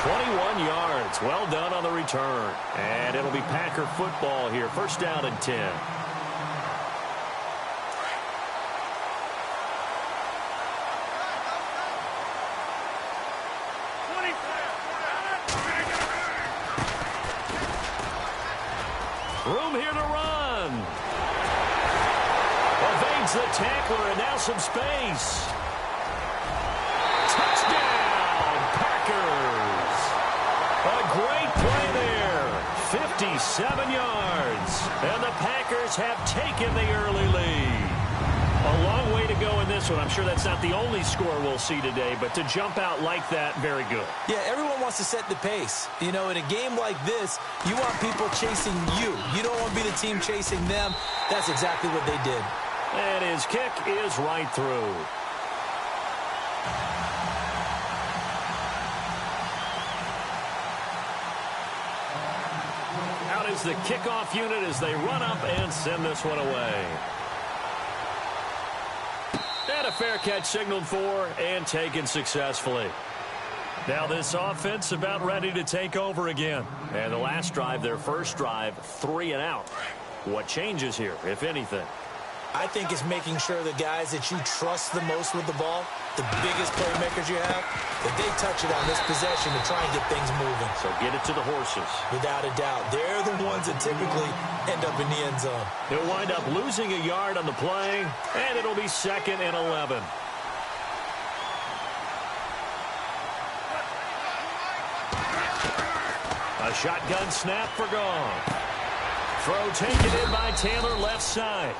21 yards. Well done on the return. And it'll be Packer football here. First down and 10. Room here to run. Evades the tackler, and now some space. Touchdown, Packers. A great play there. 57 yards. And the Packers have taken the early lead. A long way to go in this one. I'm sure that's not the only score we'll see today, but to jump out like that, very good. Yeah, everyone wants to set the pace. You know, in a game like this, you want people chasing you. You don't want to be the team chasing them. That's exactly what they did. And his kick is right through. Out is the kickoff unit as they run up and send this one away. And a fair catch signaled for and taken successfully. Now this offense about ready to take over again. And the last drive, their first drive, 3 and out. What changes here, if anything? I think it's making sure the guys that you trust the most with the ball, the biggest playmakers you have, that they touch it on this possession to try and get things moving. So get it to the horses. Without a doubt. They're the ones that typically end up in the end zone. He'll wind up losing a yard on the play, and it'll be 2nd and 11. A shotgun snap for Goff. Throw taken in by Taylor left side.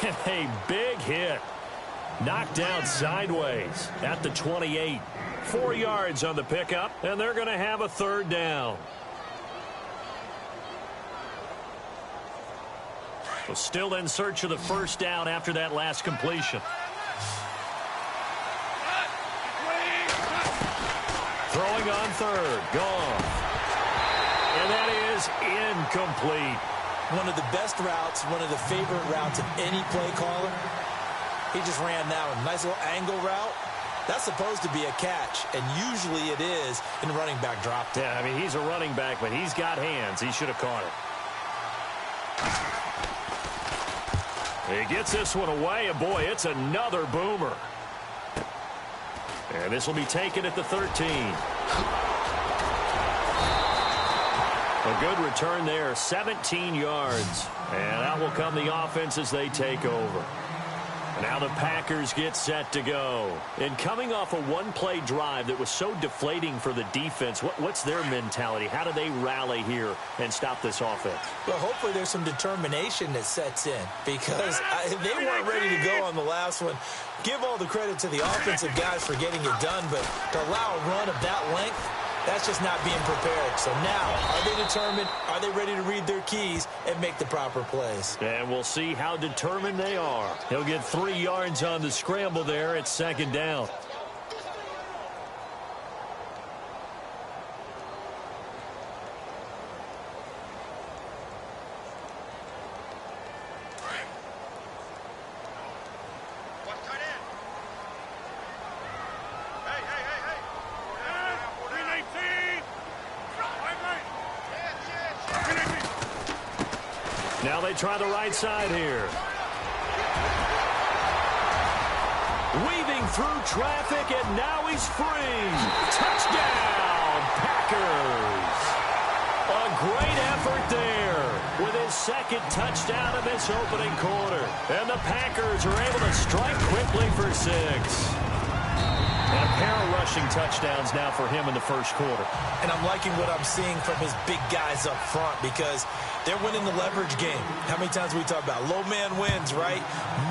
And a big hit. Knocked out sideways at the 28. 4 yards on the pickup, and they're going to have a 3rd down. So still in search of the first down after that last completion. Throwing on 3rd. Goff. And that is incomplete. One of the best routes, one of the favorite routes of any play caller. He just ran that one. Nice little angle route. That's supposed to be a catch, and usually it is in running back drop. Yeah, I mean, he's a running back, but he's got hands. He should have caught it. He gets this one away, and boy, it's another boomer. And this will be taken at the 13. A good return there, 17 yards. And out will come the offense as they take over. And now the Packers get set to go. And coming off a one-play drive that was so deflating for the defense, what's their mentality? How do they rally here and stop this offense? Well, hopefully there's some determination that sets in, because they weren't ready to go on the last one. Give all the credit to the offensive guys for getting it done, but to allow a run of that length, that's just not being prepared. So now, are they determined? Are they ready to read their keys and make the proper plays? And we'll see how determined they are. He'll get 3 yards on the scramble there at 2nd down. Now they try the right side here. Weaving through traffic, and now he's free. Touchdown, Packers. A great effort there with his 2nd touchdown of this opening quarter. And the Packers are able to strike quickly for 6. And a pair of rushing touchdowns now for him in the first quarter. And I'm liking what I'm seeing from his big guys up front, because they're winning the leverage game. How many times we talk about low man wins, right?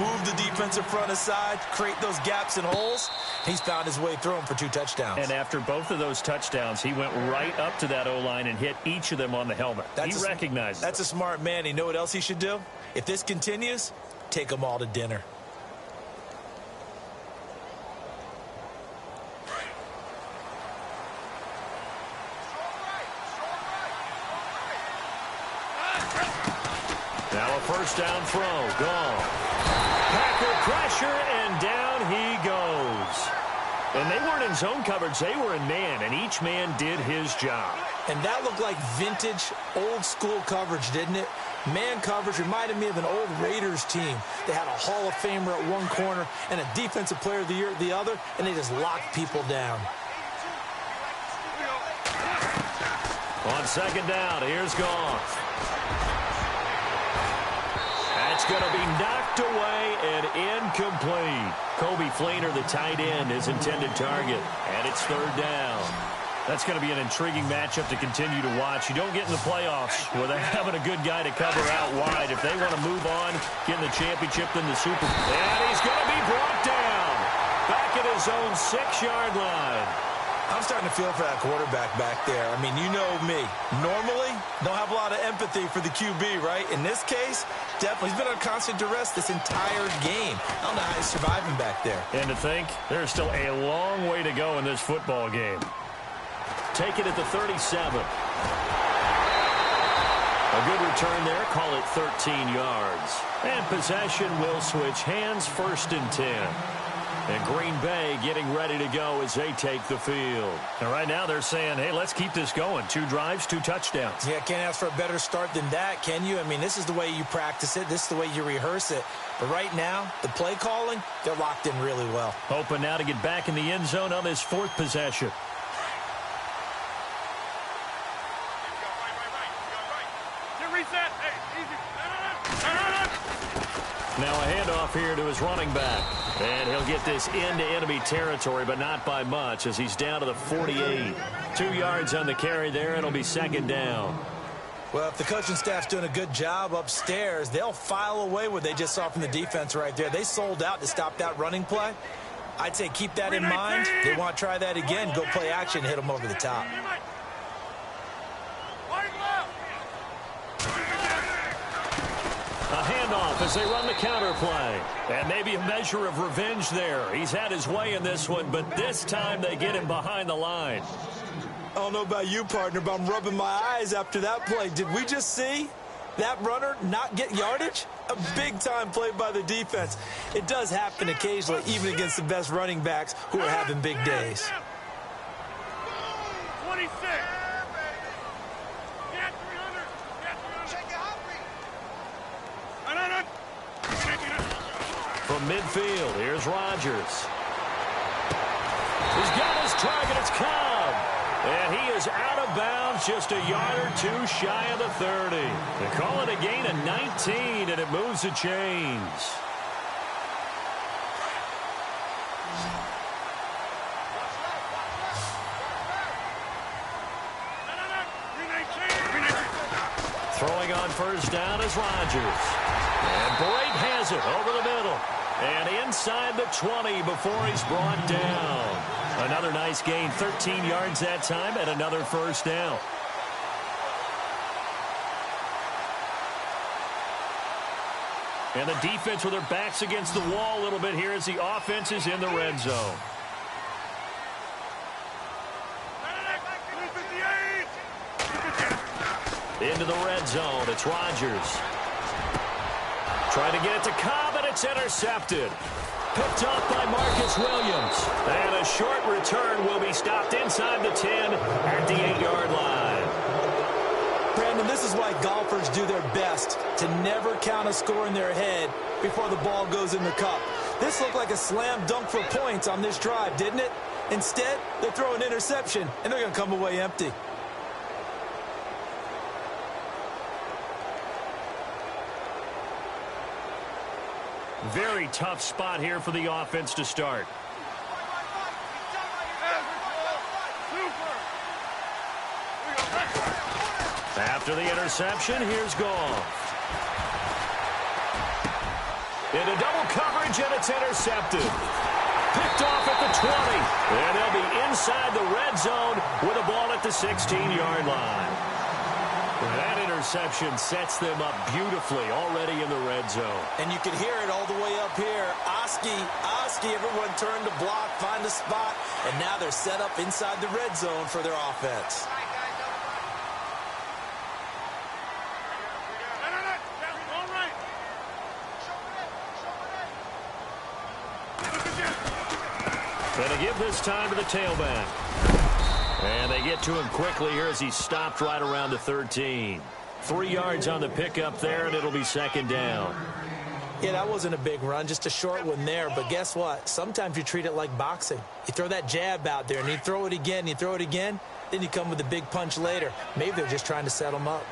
Move the defensive front aside, create those gaps and holes. He's found his way through them for 2 touchdowns. And after both of those touchdowns, he went right up to that O-line and hit each of them on the helmet. He recognized That's them. a smart man. You know what else he should do? If this continues, take them all to dinner. Now a first down throw. Gone. Packer pressure, and down he goes. And they weren't in zone coverage. They were in man, and each man did his job. And that looked like vintage, old-school coverage, didn't it? Man coverage reminded me of an old Raiders team. They had a Hall of Famer at one corner and a Defensive Player of the Year at the other, and they just locked people down. On second down, here's Goff. That's going to be knocked away and incomplete. Kobe Fleener, the tight end, his intended target. And it's third down. That's going to be an intriguing matchup to continue to watch. You don't get in the playoffs without having a good guy to cover out wide. If they want to move on, get in the championship, then the Super Bowl. And he's going to be brought down back at his own 6-yard line. I'm starting to feel for that quarterback back there. I mean, you know me. Normally, don't have a lot of empathy for the QB, right? In this case, definitely. He's been under constant duress this entire game. I don't know how he's surviving back there. And to think, there's still a long way to go in this football game. Take it at the 37. A good return there. Call it 13 yards. And possession will switch hands, 1st and 10. And Green Bay getting ready to go as they take the field. And right now they're saying, hey, let's keep this going. 2 drives, 2 touchdowns. Yeah, can't ask for a better start than that, can you? I mean, this is the way you practice it. This is the way you rehearse it. But right now, the play calling, they're locked in really well. Hoping now to get back in the end zone on this 4th possession. Now a handoff here to his running back. And he'll get this into enemy territory, but not by much as he's down to the 48. 2 yards on the carry there. It'll be 2nd down. Well, if the coaching staff's doing a good job upstairs, they'll file away what they just saw from the defense right there. They sold out to stop that running play. I'd say keep that in mind. They want to try that again. Go play action and hit them over the top. A handoff as they run the counter play. And maybe a measure of revenge there. He's had his way in this one, but this time they get him behind the line. I don't know about you, partner, but I'm rubbing my eyes after that play. Did we just see that runner not get yardage? A big-time play by the defense. It does happen occasionally, even against the best running backs who are having big days. 26. From midfield, here's Rodgers. He's got his target, it's Cobb. And he is out of bounds, just a yard or 2 shy of the 30. They call it a gain of 19, and it moves the chains. Throwing on 1st down is Rodgers. And Brate has it over the middle. And inside the 20 before he's brought down. Another nice gain, 13 yards that time, and another 1st down. And the defense with their backs against the wall a little bit here as the offense is in the red zone. Into the red zone, it's Rodgers. Trying to get it to Cobb, and it's intercepted. Picked off by Marcus Williams. And a short return will be stopped inside the 10 at the 8-yard line. Brandon, this is why golfers do their best to never count a score in their head before the ball goes in the cup. This looked like a slam dunk for points on this drive, didn't it? Instead, they throw an interception, and they're going to come away empty. Very tough spot here for the offense to start. After the interception, here's Goff. Into double coverage, and it's intercepted. Picked off at the 20. And they'll be inside the red zone with a ball at the 16-yard line. That interception sets them up beautifully already in the red zone. And you can hear it all the way up here. Oski, everyone turned to block, find a spot, and now they're set up inside the red zone for their offense. Going to give this time to the tailback. And they get to him quickly here as he stopped right around the 13. 3 yards on the pickup there, and it'll be second down. Yeah, that wasn't a big run, just a short one there. But guess what? Sometimes you treat it like boxing. You throw that jab out there, and you throw it again, then you come with a big punch later. Maybe they're just trying to set him up.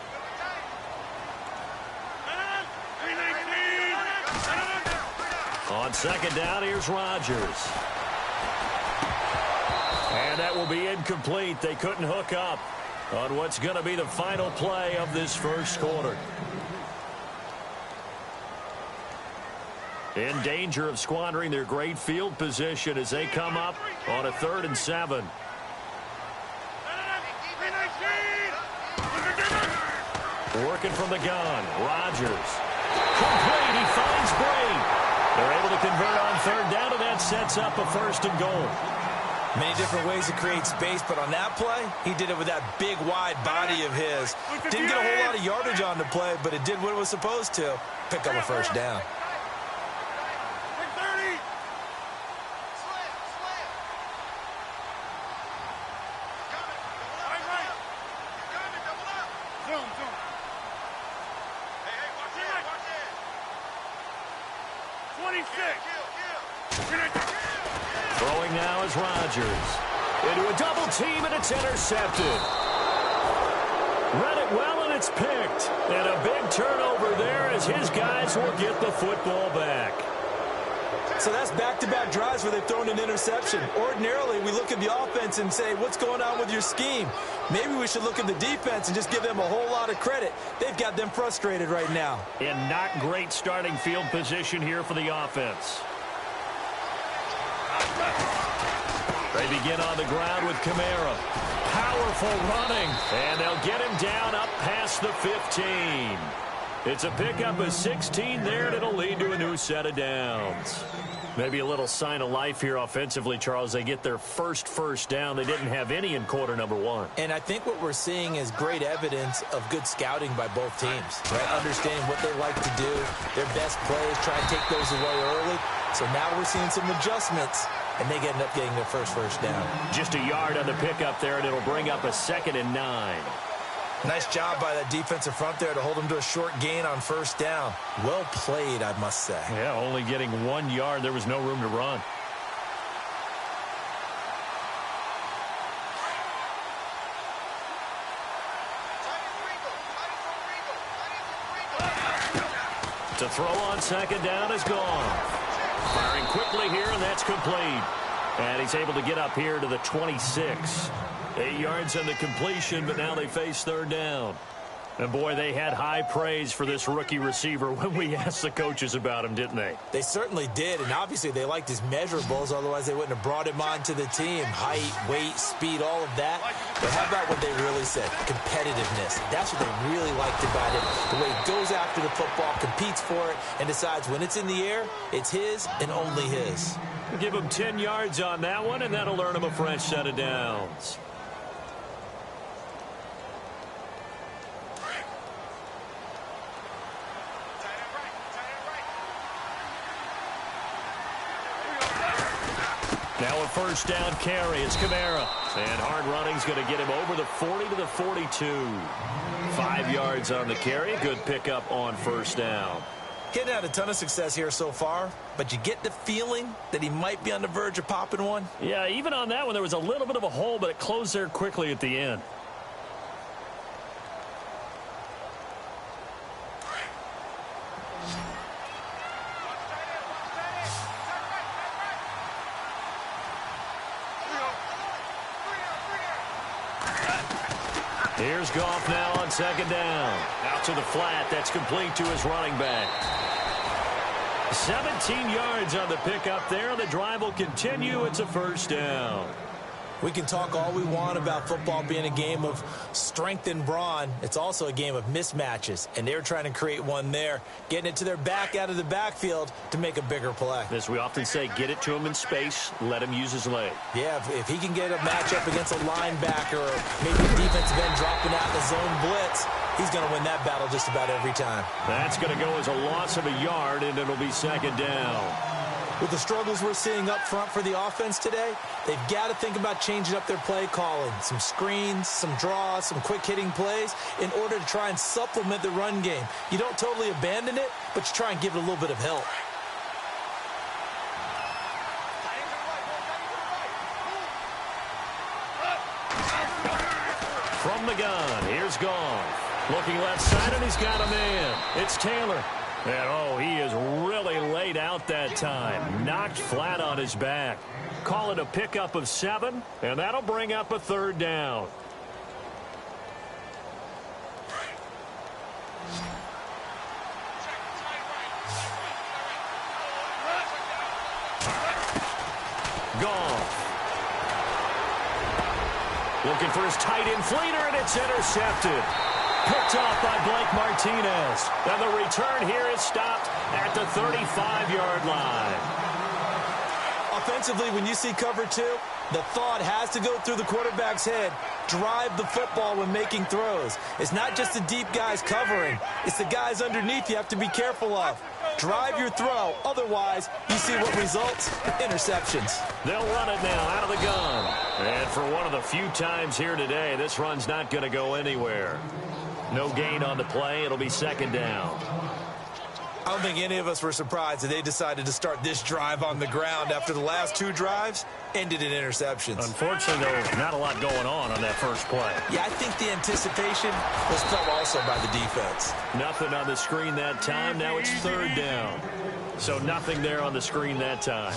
On second down, here's Rodgers. And that will be incomplete. They couldn't hook up on what's going to be the final play of this first quarter. In danger of squandering their great field position as they come up on a 3rd and 7. Working from the gun, Rodgers. Complete, he finds Brady. They're able to convert on 3rd down, and that sets up a 1st and goal. Many different ways to create space, but on that play, he did it with that big, wide body of his. Didn't get a whole lot of yardage on the play, but it did what it was supposed to. Pick up a 1st down. Throwing now is Rodgers. Into a double team, and it's intercepted. Read it well, and it's picked. And a big turnover there as his guys will get the football back. So that's back-to-back drives where they've thrown an interception. Ordinarily, we look at the offense and say, what's going on with your scheme? Maybe we should look at the defense and just give them a whole lot of credit. They've got them frustrated right now. And not great starting field position here for the offense. They begin on the ground with Kamara. Powerful running. And they'll get him down up past the 15. It's a pickup of 16 there, and it'll lead to a new set of downs. Maybe a little sign of life here offensively, Charles. They get their first down. They didn't have any in quarter number 1. And I think what we're seeing is great evidence of good scouting by both teams, right? Understanding what they like to do, their best plays, try and take those away early. So now we're seeing some adjustments, and they end up getting their first down. Just a yard on the pickup there, and it'll bring up a 2nd and 9. Nice job by that defensive front there to hold him to a short gain on 1st down. Well played, I must say. Yeah, only getting 1 yard. There was no room to run. To throw on 2nd down is gone. Firing quickly here, and that's complete. And he's able to get up here to the 26. 8 yards on the completion, but now they face 3rd down. And, boy, they had high praise for this rookie receiver when we asked the coaches about him, didn't they? They certainly did, and obviously they liked his measurables. Otherwise, they wouldn't have brought him onto the team. Height, weight, speed, all of that. But how about what they really said? Competitiveness. That's what they really liked about him. The way he goes after the football, competes for it, and decides when it's in the air, it's his and only his. Give him 10 yards on that one, and that'll earn him a fresh set of downs. Now a 1st down carry. It's Kamara. And hard running's going to get him over the 40 to the 42. 5 yards on the carry. Good pickup on 1st down. Getting had a ton of success here so far, but you get the feeling that he might be on the verge of popping one. Yeah, even on that one, there was a little bit of a hole, but it closed there quickly at the end. Here's Goff now on 2nd down. Out to the flat. That's complete to his running back. 17 yards on the pickup there. The drive will continue. It's a 1st down. We can talk all we want about football being a game of strength and brawn. It's also a game of mismatches, and they're trying to create one there, getting it to their back out of the backfield to make a bigger play. As we often say, get it to him in space, let him use his leg. Yeah, if he can get a matchup against a linebacker or maybe a defensive end dropping out in the zone blitz, he's going to win that battle just about every time. That's going to go as a loss of a yard, and it'll be 2nd down. With the struggles we're seeing up front for the offense today, they've got to think about changing up their play calling. Some screens, some draws, some quick-hitting plays in order to try and supplement the run game. You don't totally abandon it, but you try and give it a little bit of help. From the gun, here's Goff. Looking left side, and he's got a man. It's Taylor. And, oh, he is really laid out that time. Knocked flat on his back. Call it a pickup of 7, and that'll bring up a 3rd down. Goff. Looking for his tight end Fleeter, and it's intercepted. Picked off by Blake Martinez. And the return here is stopped at the 35-yard line. Offensively, when you see cover 2, the thought has to go through the quarterback's head. Drive the football when making throws. It's not just the deep guys covering. It's the guys underneath you have to be careful of. Drive your throw. Otherwise, you see what results? Interceptions. They'll run it now out of the gun. And for one of the few times here today, this run's not going to go anywhere. No gain on the play. It'll be 2nd down. I don't think any of us were surprised that they decided to start this drive on the ground after the last 2 drives ended in interceptions. Unfortunately, though, not a lot going on that first play. Yeah, I think the anticipation was felt also by the defense. Nothing on the screen that time. Now it's 3rd down. So nothing there on the screen that time.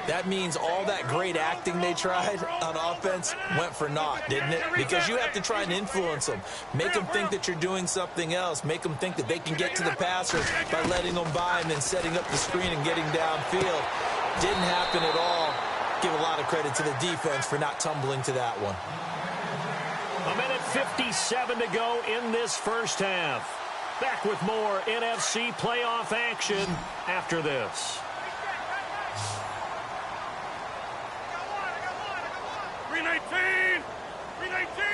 That means all that great acting they tried on offense went for naught, didn't it? Because you have to try and influence them. Make them think that you're doing something else. Make them think that they can get to the passer by letting them by and then setting up the screen and getting downfield. Didn't happen at all. Give a lot of credit to the defense for not tumbling to that one. 1:57 to go in this first half. Back with more NFC playoff action after this. 319! 319!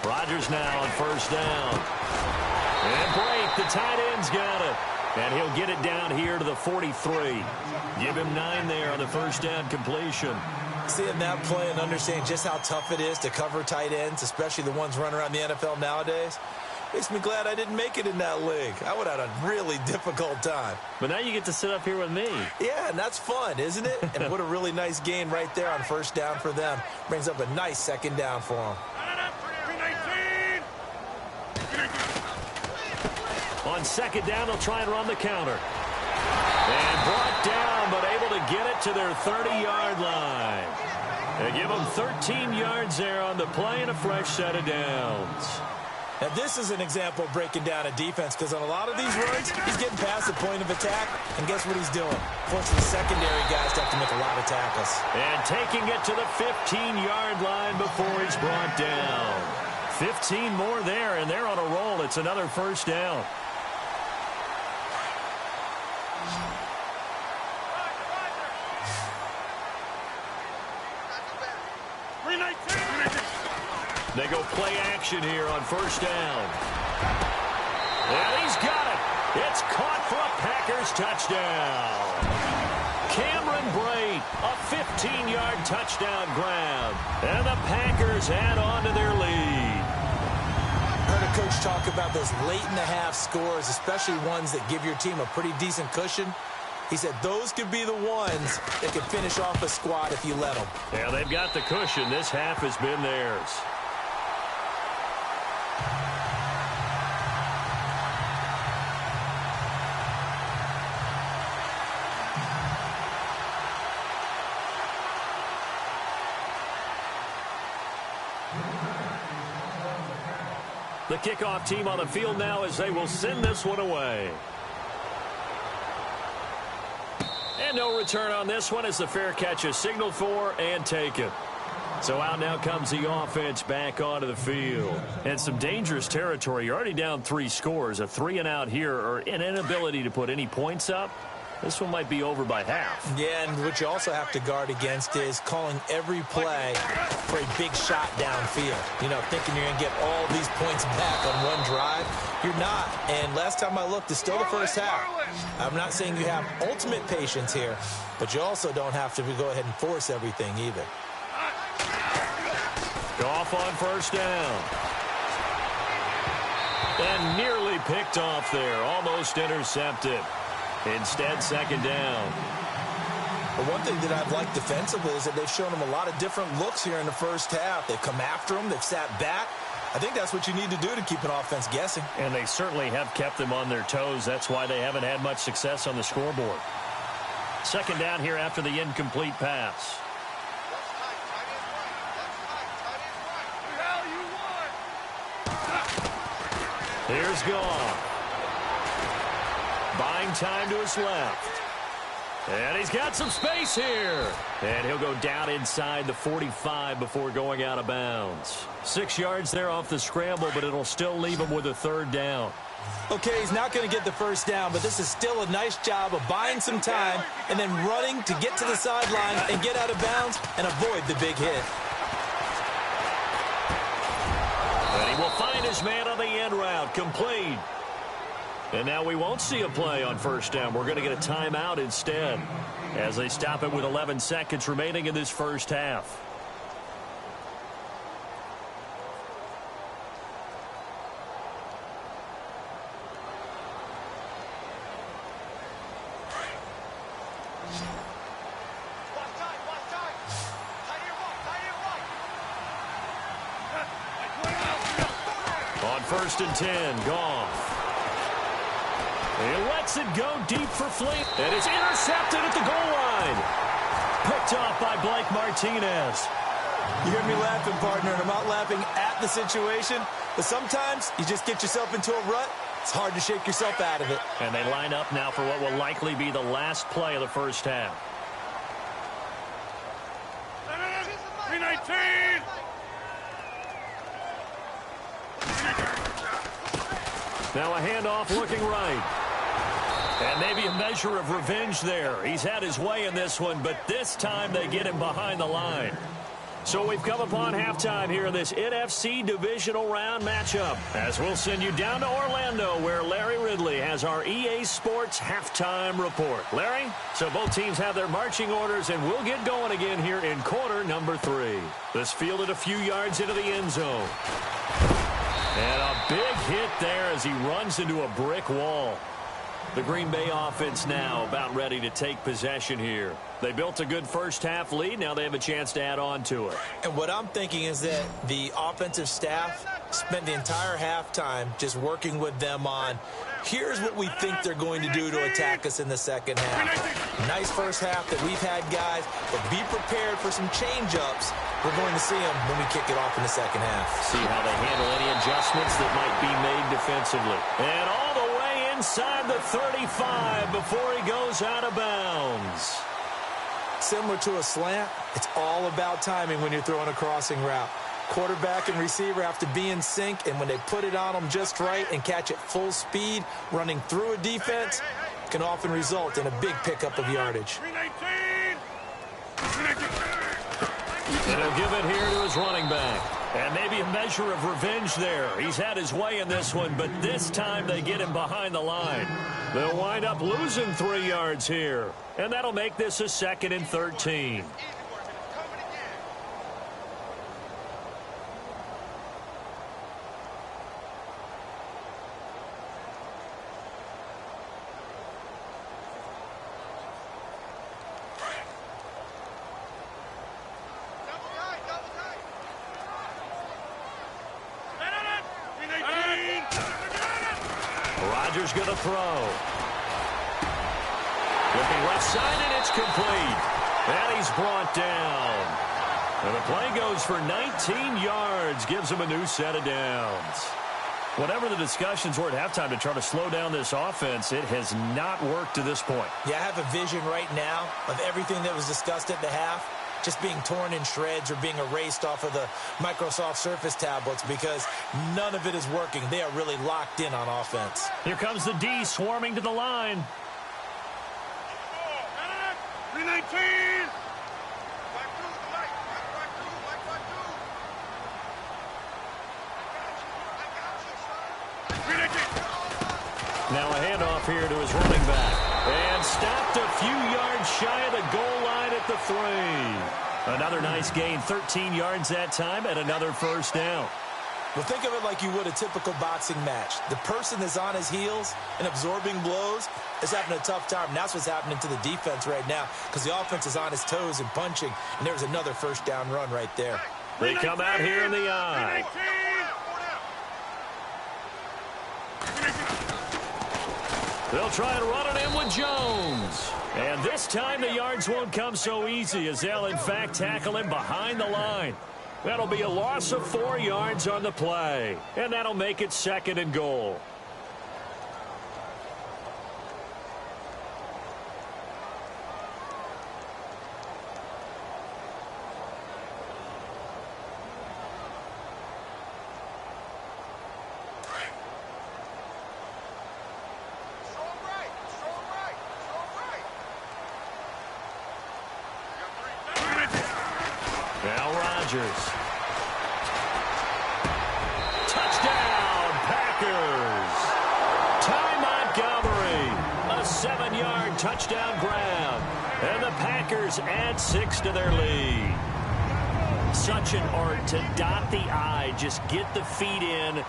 Rodgers now on 1st down. And Blake, the tight end's got it. And he'll get it down here to the 43. Give him 9 there on the 1st down completion. Seeing that play and understanding just how tough it is to cover tight ends, especially the ones running around the NFL nowadays, makes me glad I didn't make it in that league. I would have had a really difficult time. But now you get to sit up here with me. Yeah, and that's fun, isn't it? And what a really nice gain right there on 1st down for them. Brings up a nice 2nd down for them. 319! On 2nd down, they'll try and run the counter. And brought down, but able to get it to their 30-yard line. They give them 13 yards there on the play and a fresh set of downs. Now, this is an example of breaking down a defense because on a lot of these runs, he's getting past the point of attack, and guess what he's doing? Forcing the secondary guys to have to make a lot of tackles. And taking it to the 15-yard line before he's brought down. 15 more there, and they're on a roll. It's another 1st down. They go play action here on 1st down. And he's got it. It's caught for a Packers touchdown. Cameron Brate, a 15-yard touchdown grab. And the Packers add on to their lead. Heard a coach talk about those late-in-the-half scores, especially ones that give your team a pretty decent cushion. He said those could be the ones that could finish off a squad if you let them. Yeah, they've got the cushion. This half has been theirs. The kickoff team on the field now as they will send this one away. And no return on this one as the fair catch is signaled for and taken. So out now comes the offense back onto the field. And some dangerous territory. You're already down 3 scores. A 3-and-out here or an inability to put any points up. This one might be over by half. Yeah, and what you also have to guard against is calling every play for a big shot downfield. You know, thinking you're going to get all these points back on one drive. You're not. And last time I looked, it's still the first half. I'm not saying you have ultimate patience here, but you also don't have to go ahead and force everything either. Goff on first down. And nearly picked off there. Almost intercepted. Instead, second down. But one thing that I've liked defensively is that they've shown them a lot of different looks here in the first half. They've come after them. They've sat back. I think that's what you need to do to keep an offense guessing. And they certainly have kept them on their toes. That's why they haven't had much success on the scoreboard. Second down here after the incomplete pass. Here's Goff. Buying time to his left. And he's got some space here. And he'll go down inside the 45 before going out of bounds. 6 yards there off the scramble, but it'll still leave him with a third down. Okay, he's not going to get the first down, but this is still a nice job of buying some time and then running to get to the sideline and get out of bounds and avoid the big hit. And he will find his man on the end route, complete. And now we won't see a play on first down. We're going to get a timeout instead as they stop it with 11 seconds remaining in this first half. On first and 10, Goff. He lets it go deep for Fleet. And it's intercepted at the goal line. Picked off by Blake Martinez. You hear me laughing, partner, and I'm not laughing at the situation, but sometimes you just get yourself into a rut. It's hard to shake yourself out of it. And they line up now for what will likely be the last play of the first half. 319! Now a handoff looking right. And maybe a measure of revenge there. He's had his way in this one, but this time they get him behind the line. So we've come upon halftime here in this NFC divisional round matchup, as we'll send you down to Orlando, where Larry Ridley has our EA Sports halftime report. Larry, so both teams have their marching orders, and we'll get going again here in quarter number 3. This fielded a few yards into the end zone. And a big hit there as he runs into a brick wall. The Green Bay offense now about ready to take possession here. They built a good first-half lead. Now they have a chance to add on to it. And what I'm thinking is that the offensive staff spent the entire halftime just working with them on, here's what we think they're going to do to attack us in the second half. Nice first half that we've had, guys, but be prepared for some change-ups. We're going to see them when we kick it off in the second half. See how they handle any adjustments that might be made defensively. And all the way inside the 35 before he goes out of bounds. Similar to a slant, it's all about timing when you're throwing a crossing route. Quarterback and receiver have to be in sync, and when they put it on them just right and catch it full speed, running through a defense can often result in a big pickup of yardage. 319! And he'll give it here to his running back. And maybe a measure of revenge there. He's had his way in this one, but this time they get him behind the line. They'll wind up losing 3 yards here. And that'll make this a 2nd and 13. Rodgers going to throw. Looking left side, and it's complete. And he's brought down. And the play goes for 19 yards. Gives him a new set of downs. Whatever the discussions were at halftime to try to slow down this offense, it has not worked to this point. Yeah, I have a vision right now of everything that was discussed at the half just being torn in shreds or being erased off of the Microsoft Surface tablets because none of it is working. They are really locked in on offense. Here comes the D swarming to the line. 319! Now a handoff here to his running back. And stopped a few yards shy of the goal line at the 3. Another nice gain, 13 yards that time, and another first down. Well, think of it like you would a typical boxing match. The person that's on his heels and absorbing blows is having a tough time. And that's what's happening to the defense right now because the offense is on his toes and punching. And there's another first down run right there. They come out here in the eye. They'll try and run it in with Jones. And this time the yards won't come so easy as they'll, in fact, tackle him behind the line. That'll be a loss of 4 yards on the play. And that'll make it 2nd and goal. Touchdown, Packers. Ty Montgomery, a 7-yard touchdown grab. And the Packers add 6 to their lead. Such an art to dot the I, just get the feet in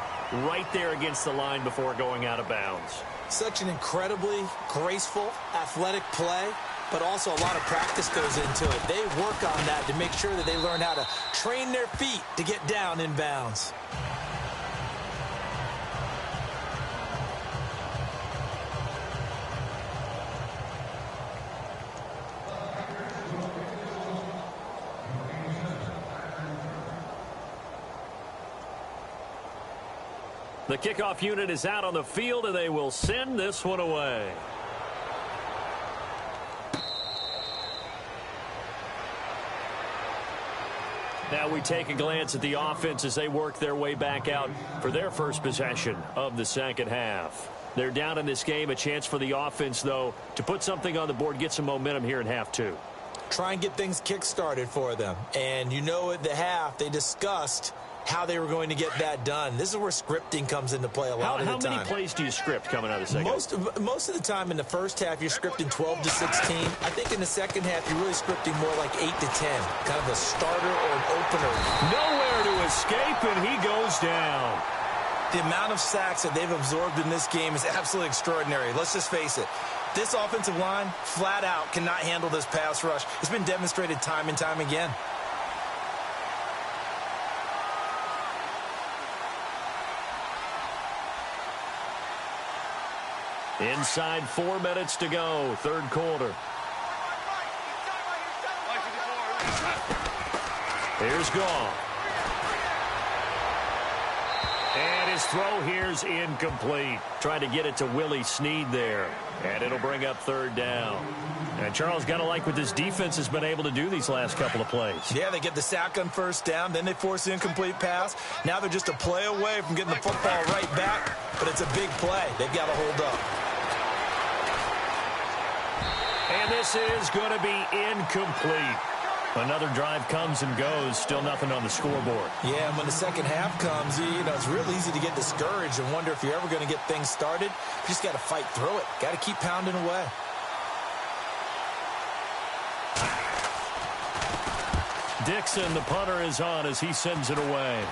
right there against the line before going out of bounds. Such an incredibly graceful, athletic play. But also a lot of practice goes into it. They work on that to make sure that they learn how to train their feet to get down in bounds. The kickoff unit is out on the field, and they will send this one away. Now we take a glance at the offense as they work their way back out for their first possession of the second half. They're down in this game. A chance for the offense, though, to put something on the board, get some momentum here in half 2. Try and get things kick-started for them. And you know at the half, they discussed how they were going to get that done. This is where scripting comes into play a lot of the time. How many plays do you script coming out of the second half? Most of the time in the first half, you're scripting 12 to 16. I think in the second half, you're really scripting more like 8 to 10, kind of a starter or an opener. Nowhere to escape, and he goes down. The amount of sacks that they've absorbed in this game is absolutely extraordinary. Let's just face it. This offensive line, flat out, cannot handle this pass rush. It's been demonstrated time and time again. Inside 4 minutes to go, third quarter. Here's Goff. And his throw here's incomplete. Trying to get it to Willie Snead there. And it'll bring up third down. And Charles, got to like what this defense has been able to do these last couple of plays. Yeah, they get the sack on first down, then they force the incomplete pass. Now they're just a play away from getting the football right back, but it's a big play. They've got to hold up. And this is going to be incomplete. Another drive comes and goes. Still nothing on the scoreboard. Yeah, and when the second half comes, you know, it's real easy to get discouraged and wonder if you're ever going to get things started. You just got to fight through it. Got to keep pounding away. Dixon, the punter, is on as he sends it away.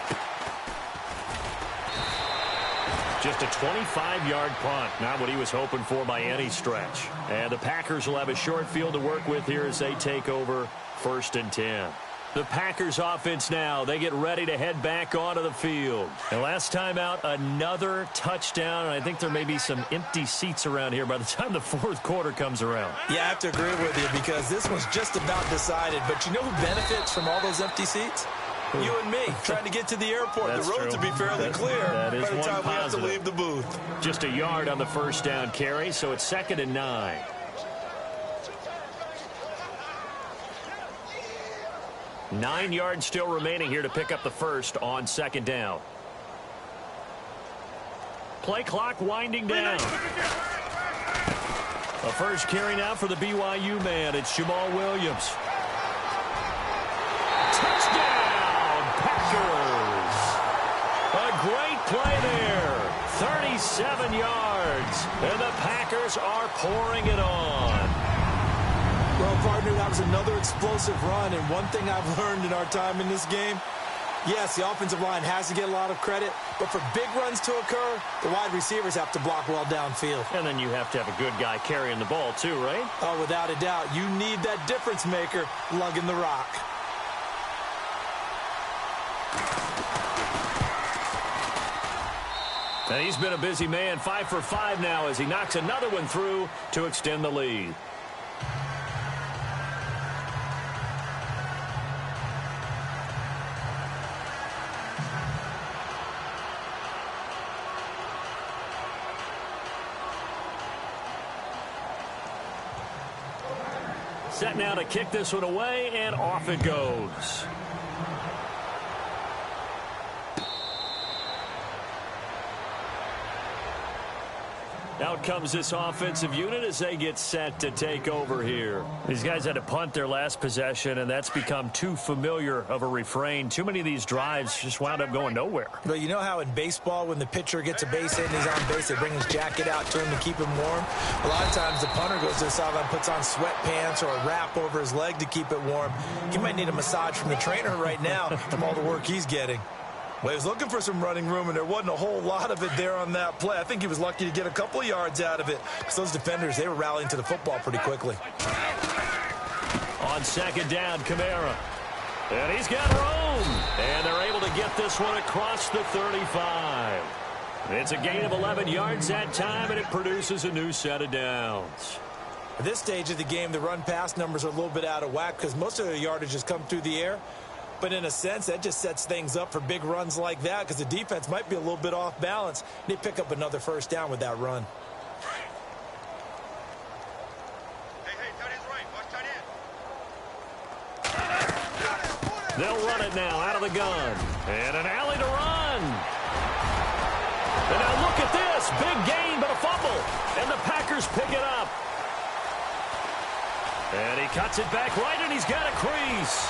Just a 25-yard punt. Not what he was hoping for by any stretch. And the Packers will have a short field to work with here as they take over 1st and 10. The Packers offense now, they get ready to head back onto the field. And last time out, another touchdown. And I think there may be some empty seats around here by the time the fourth quarter comes around. Yeah, I have to agree with you because this one's just about decided. But you know who benefits from all those empty seats? You and me, trying to get to the airport. That's the roads true. will be fairly clear that by is the time we have to positive. leave the booth. Just a yard on the first down carry, so it's 2nd and 9. Nine yards still remaining here to pick up the first on 2nd down. Play clock winding down. A first carry now for the BYU man. It's Jamal Williams. Touchdown, Packers. A great play there. 37 yards. yards. And the Packers are pouring it on. Well, partner, that was another explosive run, and one thing I've learned in our time in this game, yes, the offensive line has to get a lot of credit, but for big runs to occur, the wide receivers have to block well downfield. And then you have to have a good guy carrying the ball too, right? Oh, without a doubt. You need that difference maker lugging the rock. And he's been a busy man, 5 for 5 now as he knocks another one through to extend the lead. Set now to kick this one away, and off it goes. Out comes this offensive unit as they get set to take over here. These guys had to punt their last possession, and that's become too familiar of a refrain. Too many of these drives just wound up going nowhere. But you know how in baseball, when the pitcher gets a base hit and he's on base, they bring his jacket out to him to keep him warm? A lot of times the punter goes to the sideline, puts on sweatpants or a wrap over his leg to keep it warm. He might need a massage from the trainer right now from all the work he's getting. Well, he was looking for some running room, and there wasn't a whole lot of it there on that play. I think he was lucky to get a couple of yards out of it, because those defenders, they were rallying to the football pretty quickly. On second down, Kamara. And he's got room. And they're able to get this one across the 35. It's a gain of 11 yards that time, and it produces a new set of downs. At this stage of the game, the run-pass numbers are a little bit out of whack because most of the yardage has come through the air. But in a sense, that just sets things up for big runs like that because the defense might be a little bit off balance. They pick up another first down with that run. Hey, tight end's right. Watch tight end. They'll run it now out of the gun. And an alley to run. And now look at this. Big gain, but a fumble. And the Packers pick it up. And he cuts it back right, and he's got a crease.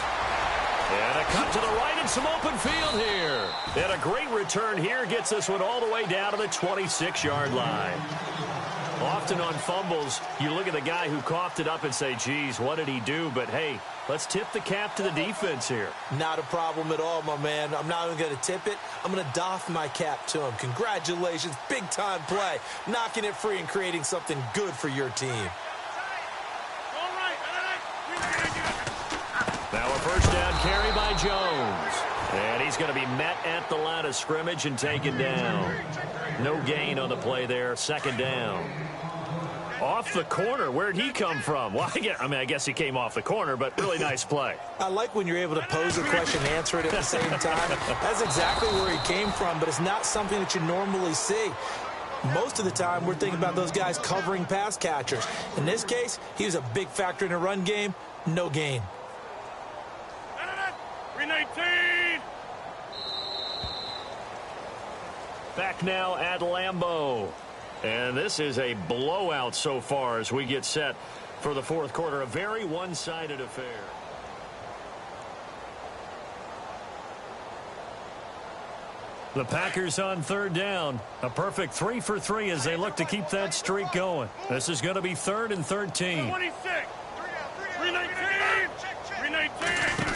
And a cut to the right and some open field here. And a great return here gets this one all the way down to the 26-yard line. Often on fumbles, you look at the guy who coughed it up and say, geez, what did he do? But, hey, let's tip the cap to the defense here. Not a problem at all, my man. I'm not even going to tip it. I'm going to doff my cap to him. Congratulations. Big-time play. Knocking it free and creating something good for your team. Now a first down carry by Jones. And he's going to be met at the line of scrimmage and taken down. No gain on the play there. Second down. Off the corner. Where'd he come from? Well, I guess he came off the corner, but really nice play. I like when you're able to pose a question and answer it at the same time. That's exactly where he came from, but it's not something that you normally see. Most of the time, we're thinking about those guys covering pass catchers. In this case, he was a big factor in the run game. No gain. 319. Back now at Lambeau. And this is a blowout so far as we get set for the fourth quarter. A very one-sided affair. The Packers on third down. A perfect 3 for 3 as they look to keep that streak going. This is going to be 3rd and 13. 26. 319. 319.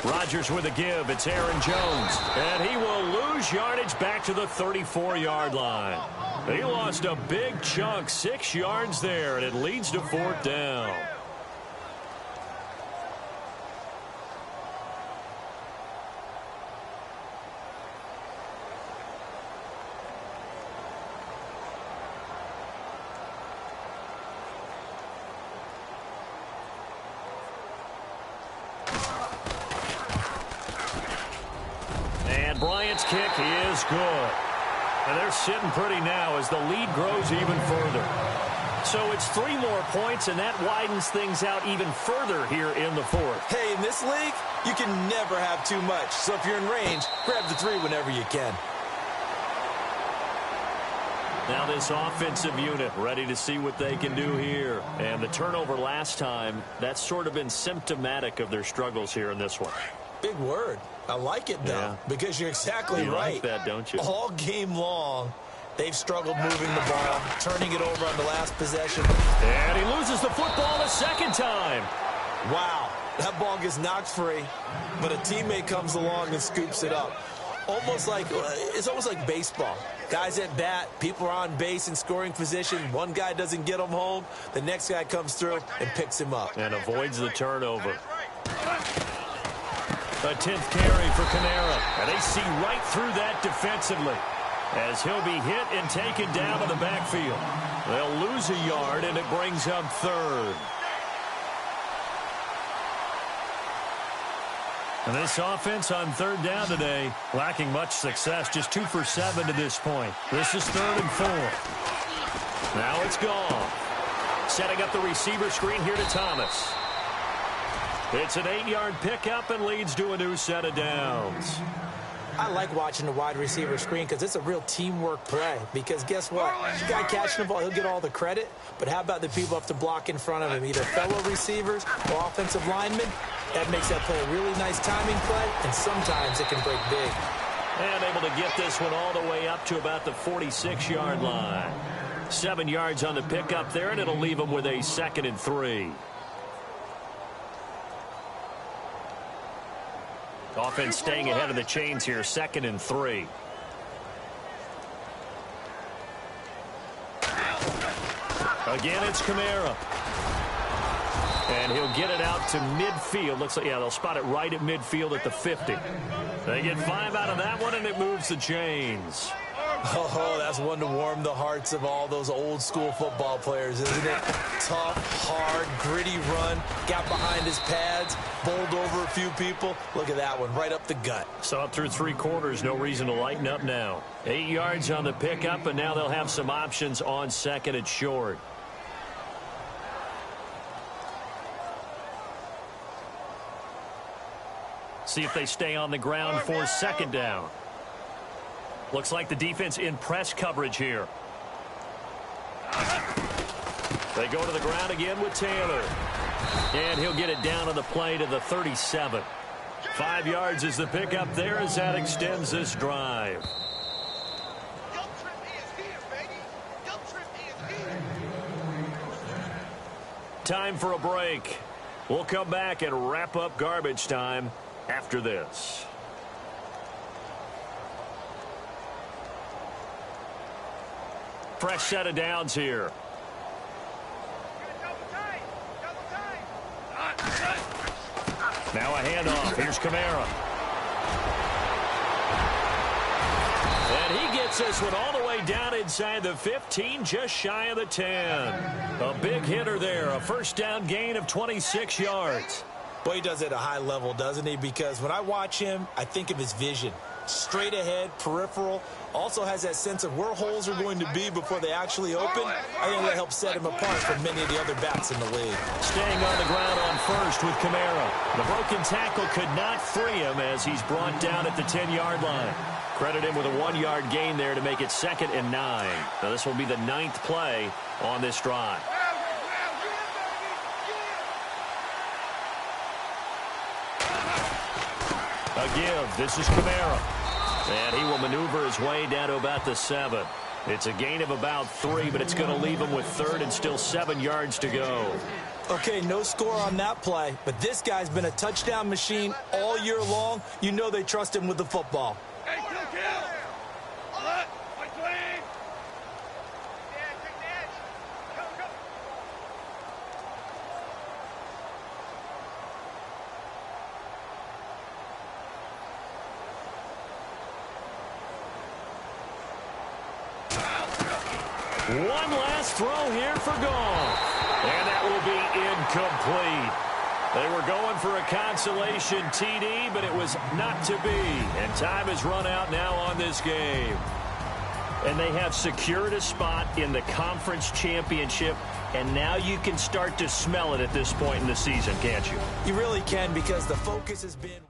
Rodgers with a give. It's Aaron Jones. And he will lose yardage back to the 34-yard line. He lost a big chunk, 6 yards there, and it leads to 4th down. Bryant's kick is good. And they're sitting pretty now as the lead grows even further. So it's 3 more points, and that widens things out even further here in the fourth. Hey, in this league, you can never have too much. So if you're in range, grab the 3 whenever you can. Now this offensive unit ready to see what they can do here. And the turnover last time, that's sort of been symptomatic of their struggles here in this one. Big word. I like it, though, because you're exactly right. You like that, don't you? All game long, They've struggled moving the ball, turning it over on the last possession. And he loses the football a second time. Wow, that ball gets knocked free, but a teammate comes along and scoops it up. It's almost like baseball. Guys at bat, people are on base in scoring position. One guy doesn't get him home. The next guy comes through and picks him up. And avoids the turnover. A 10th carry for Kamara. And they see right through that defensively as he'll be hit and taken down to the backfield. They'll lose a yard, and it brings up third. And this offense on third down today, lacking much success, just 2 for 7 to this point. This is 3rd and 4. Now it's gone. Setting up the receiver screen here to Thomas. It's an 8-yard pickup and leads to a new set of downs. I like watching the wide receiver screen because it's a real teamwork play. Because guess what? The guy catching the ball, he'll get all the credit. But how about the people have to block in front of him, either fellow receivers or offensive linemen? That makes that play a really nice timing play, and sometimes it can break big. And able to get this one all the way up to about the 46-yard line. 7 yards on the pickup there, and it'll leave him with a 2nd and 3. Offense staying ahead of the chains here, 2nd and 3. Again, it's Kamara. And he'll get it out to midfield. Looks like, yeah, they'll spot it right at midfield at the 50. They get 5 out of that one, and it moves the chains. Oh, that's one to warm the hearts of all those old-school football players, isn't it? Tough, hard, gritty run. Got behind his pads, bowled over a few people. Look at that one, right up the gut. So up through 3 quarters, no reason to lighten up now. 8 yards on the pickup, and now they'll have some options on 2nd and short. See if they stay on the ground for 2nd down. Looks like the defense in press coverage here. They go to the ground again with Taylor. And he'll get it down on the play to the 37. 5 yards is the pickup there as that extends this drive. Time for a break. We'll come back and wrap up garbage time after this. Fresh set of downs here. Now a handoff. Here's Kamara. And he gets this one all the way down inside the 15, just shy of the 10. A big hitter there. A first down gain of 26 yards. Boy, he does it at a high level, doesn't he? Because when I watch him, I think of his vision. Straight ahead, peripheral. Also has that sense of where holes are going to be before they actually open. I think that helps set him apart from many of the other backs in the league. Staying on the ground on first with Kamara. The broken tackle could not free him as he's brought down at the 10-yard line. Credit him with a 1-yard gain there to make it 2nd and 9. Now this will be the 9th play on this drive. A give. This is Kamara. And he will maneuver his way down to about the 7. It's a gain of about 3, but it's going to leave him with 3rd and still 7 yards to go. Okay, no score on that play, but this guy's been a touchdown machine all year long. You know they trust him with the football. Hey, kill. Fight clean. Take the edge. Go. One last throw here for Goff. And that will be incomplete. They were going for a consolation TD, but it was not to be. And time has run out now on this game. And they have secured a spot in the conference championship. And now you can start to smell it at this point in the season, can't you? You really can, because the focus has been...